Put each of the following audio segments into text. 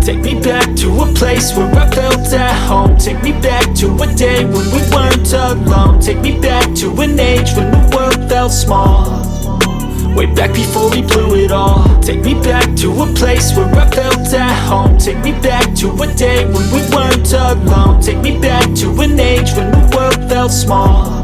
Take me back to a place where I felt at home. Take me back to a day when we weren't alone. Take me back to an age when the world felt small, way back before we blew it all. Take me back to a place where I felt at home. Take me back to a day when we weren't alone. Take me back to an age when the world felt small,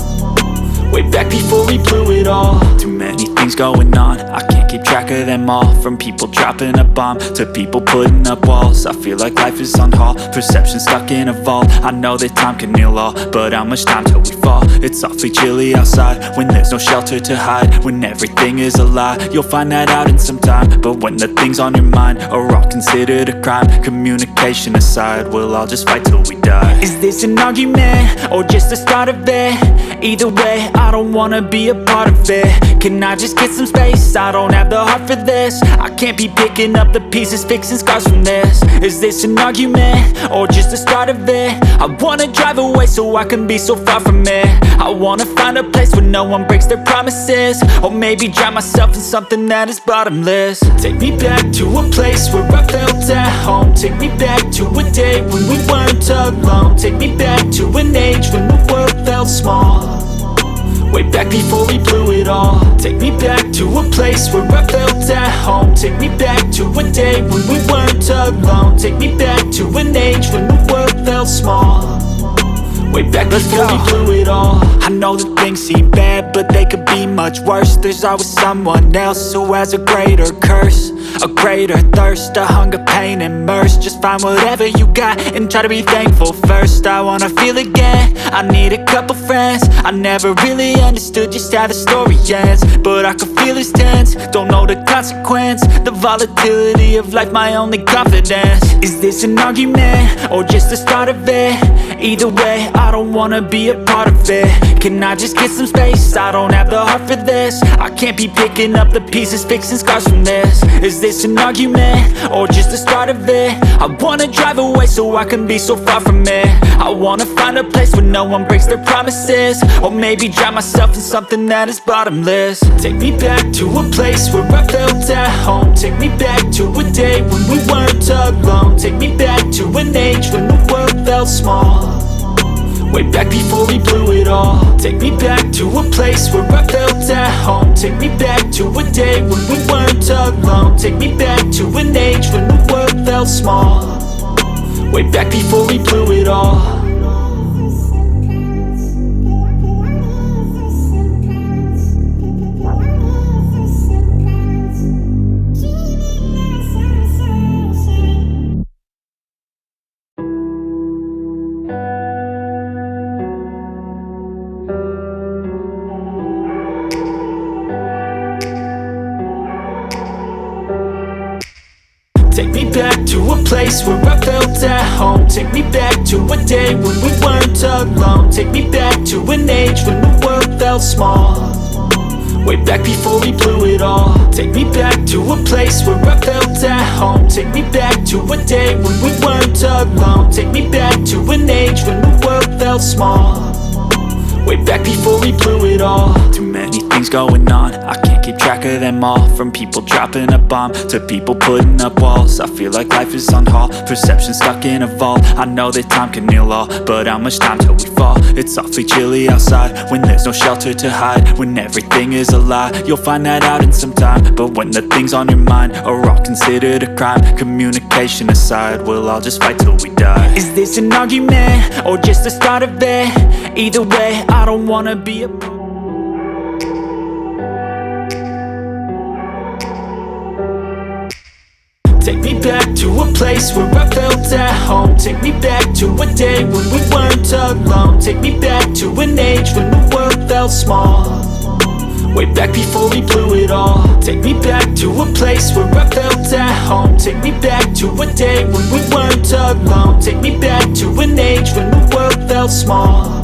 way back before we blew it all. Too many things going on, I can't keep track of them all. From people dropping a bomb to people putting up walls. I feel like life is on hold, perception stuck in a vault. I know that time can heal all, but how much time till we fall? It's awfully chilly outside when there's no shelter to hide. When everything is a lie, you'll find that out in some time. But when the things on your mind are all considered a crime, communication aside, we'll all just fight till we die. Is this an argument or just the start of it? Either way, I don't wanna be a part of it. Can I just get some space? I don't have the heart for this. I can't be picking up the pieces, fixing scars from this. Is this an argument or just the start of it? I wanna drive away so I can be so far from it. I wanna find a place where no one breaks their promises, or maybe drown myself in something that is bottomless. Take me back to a place where I felt at home. Take me back to a day when we weren't alone. Take me back to an age when the world felt small, way back before we blew it all. Take me back to a place where I felt at home. Take me back to a day when we weren't alone. Take me back to an age when the world felt small, way back before we blew it all. I know that things seem bad, but they could be much worse. There's always someone else who has a greater curse, a greater thirst, a hunger, pain, and mercy. Just find whatever you got and try to be thankful first. I wanna feel again, I need a couple friends. I never really understood just how the story ends, but I can feel it's tense, don't know the consequence. The volatility of life, my only confidence. Is this an argument or just the start of it? Either way, I don't wanna be a part of it. Can I just get some space? I don't have the heart for this. I can't be picking up the pieces, fixing scars from this. Is this an argument or just the start of it? I wanna drive away so I can be so far from it. I wanna find a place where no one breaks their promises, or maybe drown myself in something that is bottomless. Take me back to a place where I felt at home. Take me back to a day when we weren't alone. Take me back to an age when the world felt small, way back before we blew it all. Take me back to a place where I felt at home. Take me back to a day when we weren't alone. Take me back to an age when the world felt small, way back before we blew it all. Take me back to a place where I felt at home. Take me back to a day when we weren't alone. Take me back to an age when the world felt small, way back before we blew it all. Take me back to a place where I felt at home. Take me back to a day when we weren't alone. Take me back to an age when the world felt small, way back before we blew it all. Too many things going on, I can't keep track of them all. From people dropping a bomb to people putting up walls. I feel like life is on hold, perception stuck in a vault. I know that time can heal all, but how much time till we fall? It's awfully chilly outside when there's no shelter to hide. When everything is a lie, you'll find that out in some time. But when the things on your mind are all considered a crime, communication aside, we'll all just fight till we die. Is this an argument or just the start of it? Either way, I don't wanna be a Take me back to a place where I felt at home. Take me back to a day when we weren't alone. Take me back to an age when the world felt small, way back before we blew it all. Take me back to a place where I felt at home. Take me back to a day when we weren't alone. Take me back to an age when the world felt small,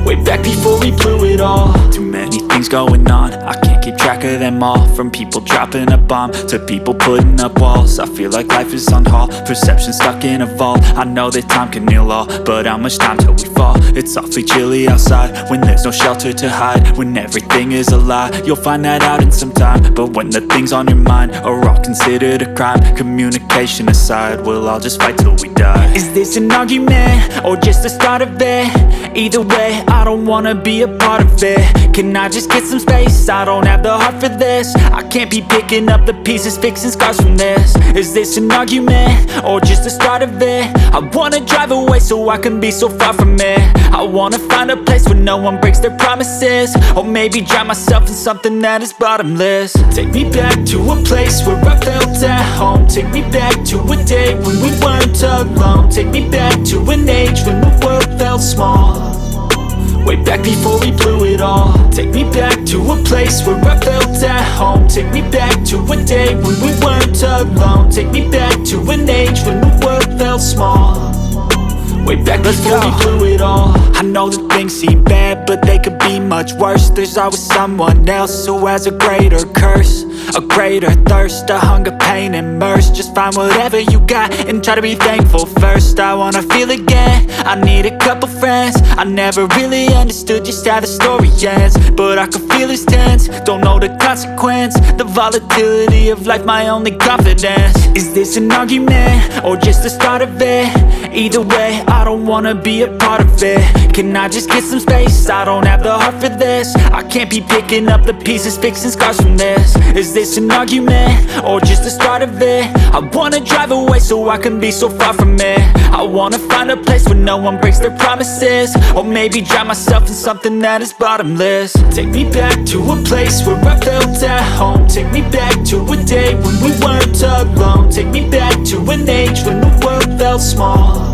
way back before we blew it all. Too many things things going on, I can't keep track of them all. From people dropping a bomb to people putting up walls, I feel like life is on hold, perception stuck in a vault. I know that time can heal all, but how much time till we fall? It's awfully chilly outside when there's no shelter to hide. When everything is a lie, you'll find that out in some time. But when the things on your mind are all considered a crime, communication aside, we'll all just fight till we die. Is this an argument or just the start of it? Either way, I don't wanna be a part of it. Can I just get some space? I don't have the heart for this. I can't be picking up the pieces, fixing scars from this. Is this an argument or just the start of it? I wanna drive away so I can be so far from it. I wanna find a place where no one breaks their promises, or maybe drown myself in something that is bottomless. Take me back to a place where I felt at home. Take me back to a day when we weren't alone. Take me back to an age when the world felt small, way back before we blew it all. Take me back to a place where I felt at home. Take me back to a day when we weren't alone. Take me back to an age when the world felt small, way back before we blew it all. I know that things seem bad, but they could be much worse. There's always someone else who has a greater curse, a greater thirst, a hunger, pain, and mercy. Just find whatever you got and try to be thankful first. I wanna feel again, I need a couple friends. I never really understood just how the story ends, but I can feel it's tense, don't know the consequence. The volatility of life, my only confidence. Is this an argument or just the start of it? Either way, I don't wanna be a part of it. Can I just get some space? I don't have the heart for this. I can't be picking up the pieces, fixing scars from this. Is this an argument or just the start of it? I wanna drive away so I can be so far from it. I wanna find a place where no one breaks their promises, or maybe drown myself in something that is bottomless. Take me back to a place where I felt at home. Take me back to a day when we weren't alone. Take me back to an age when the world felt small,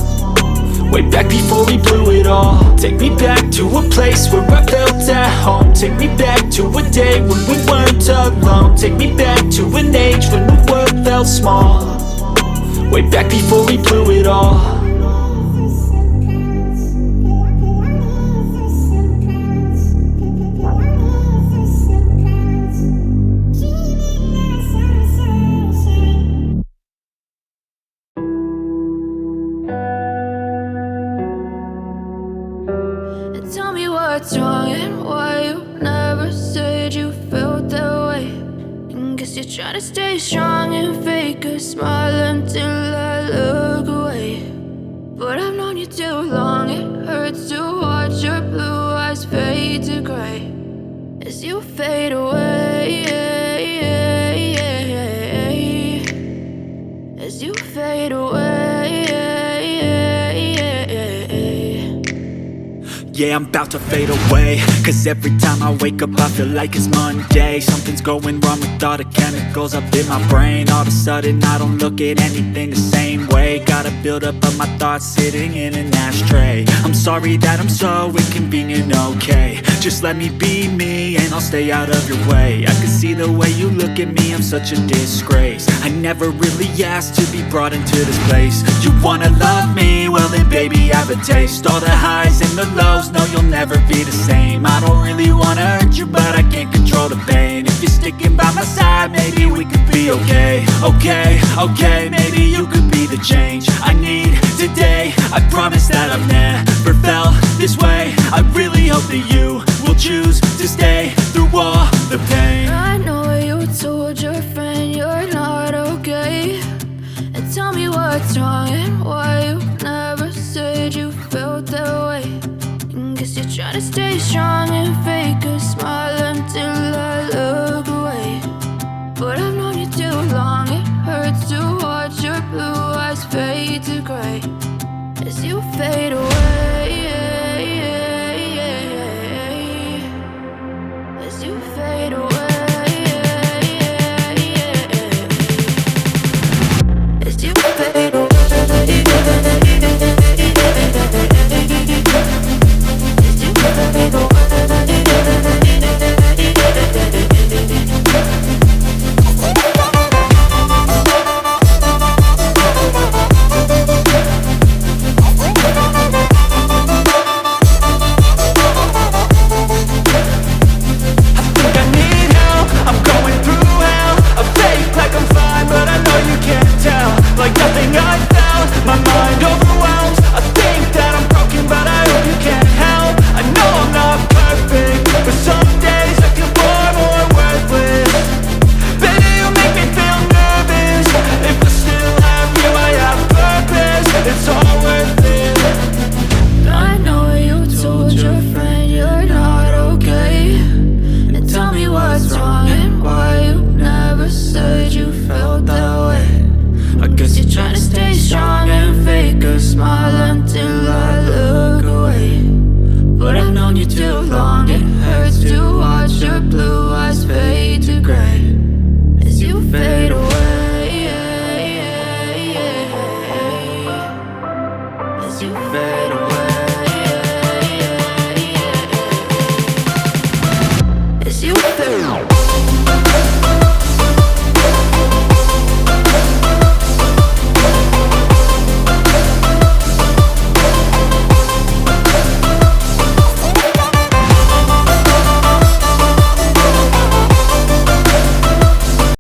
way back before we blew it all. Take me back to a place where I felt at home. Take me back to a day when we weren't alone. Take me back to an age when the world felt small, way back before we blew it all. Tell me what's wrong and why you never said you felt that way. And guess you're trying to stay strong and fake a smile until I look away. But I've known you too long, it hurts to watch your blue eyes fade to gray as you fade away, as you fade away. Yeah, I'm about to fade away, cause every time I wake up I feel like it's Monday. Something's going wrong with all the chemicals up in my brain. All of a sudden I don't look at anything the same way. Gotta build up of my thoughts sitting in an ashtray. I'm sorry that I'm so inconvenient, okay. Just let me be me and I'll stay out of your way. I can see the way you look at me, I'm such a disgrace. I never really asked to be brought into this place. You wanna love me? Well then baby I have a taste. All the highs and the lows, no you'll never be the same. I don't really wanna hurt you but I can't control the pain. If you're sticking by my side maybe we could be okay. Okay, maybe you could be the change I need today. I promise that I've never felt this way. I really hope that you will choose to stay through all the pain. I know you told your friend you're not okay, and tell me what's wrong and why you never said you felt that way. And guess you're trying to stay strong and fake a smile until I look away. But I've known you too long, it hurts to watch your blue eyes fade to gray as you fade away.